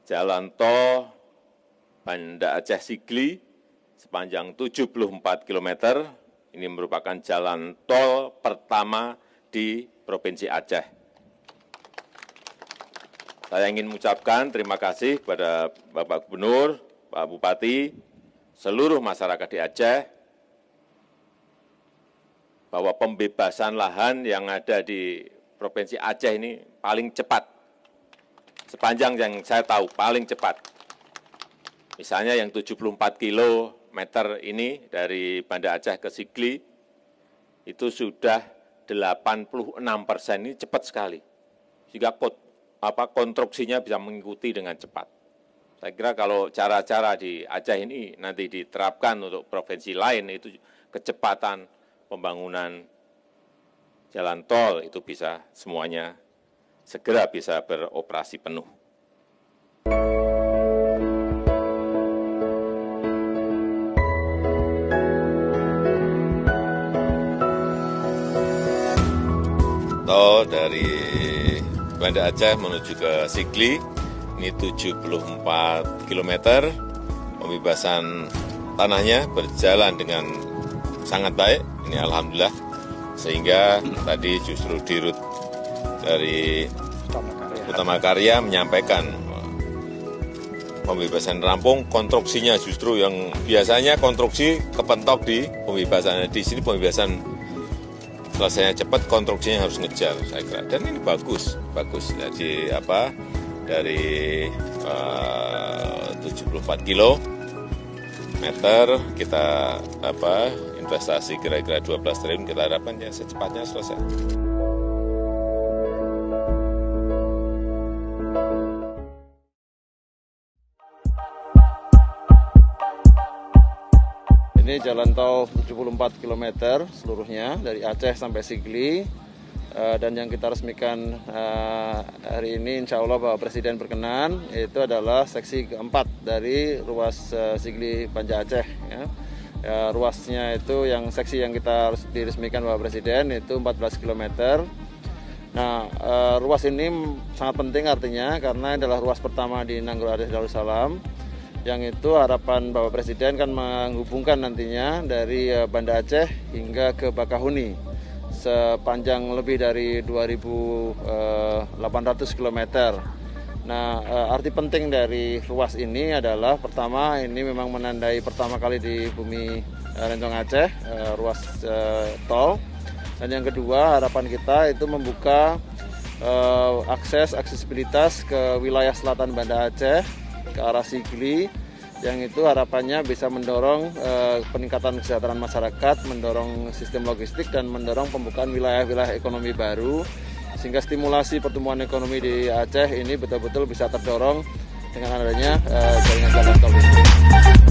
jalan tol Banda Aceh Sigli sepanjang 74 km. Ini merupakan jalan tol pertama di Provinsi Aceh. Saya ingin mengucapkan terima kasih kepada Bapak Gubernur, Pak Bupati, seluruh masyarakat di Aceh, bahwa pembebasan lahan yang ada di Provinsi Aceh ini paling cepat. Sepanjang yang saya tahu, paling cepat. Misalnya yang 74 kilometer ini dari Banda Aceh ke Sigli, itu sudah 86%, ini cepat sekali. Sehingga konstruksinya bisa mengikuti dengan cepat. Saya kira kalau cara-cara di Aceh ini nanti diterapkan untuk provinsi lain, itu kecepatan pembangunan jalan tol itu bisa semuanya segera bisa beroperasi penuh. Tol dari Banda Aceh menuju ke Sigli, ini 74 km, pembebasan tanahnya berjalan dengan sangat baik, ini alhamdulillah, sehingga tadi justru Dirut dari Utama Karya menyampaikan pembebasan rampung, konstruksinya justru yang biasanya konstruksi kepentok di pembebasan, di sini pembebasan selesainya cepat, konstruksinya harus ngejar, saya kira. Dan ini bagus. Jadi dari 74 kilometer kita investasi kira-kira 12 triliun, kita harapkan ya secepatnya selesai. Ini jalan tol 74 km seluruhnya dari Aceh sampai Sigli, dan yang kita resmikan hari ini insya Allah Bapak Presiden berkenan, itu adalah seksi keempat dari ruas Sigli Banda Aceh. Ruasnya itu yang seksi yang kita harus diresmikan Bapak Presiden itu 14 km. Nah, ruas ini sangat penting artinya karena adalah ruas pertama di Nanggro Aceh Darussalam, yang itu harapan Bapak Presiden kan menghubungkan nantinya dari Banda Aceh hingga ke Bakahuni sepanjang lebih dari 2.800 km. Nah, arti penting dari ruas ini adalah pertama, ini memang menandai pertama kali di bumi Rencong Aceh, ruas tol. Dan yang kedua, harapan kita itu membuka aksesibilitas ke wilayah selatan Banda Aceh, ke arah Sigli, yang itu harapannya bisa mendorong peningkatan kesejahteraan masyarakat, mendorong sistem logistik, dan mendorong pembukaan wilayah-wilayah ekonomi baru, sehingga stimulasi pertumbuhan ekonomi di Aceh ini betul-betul bisa terdorong dengan adanya jaringan jalan tol ini.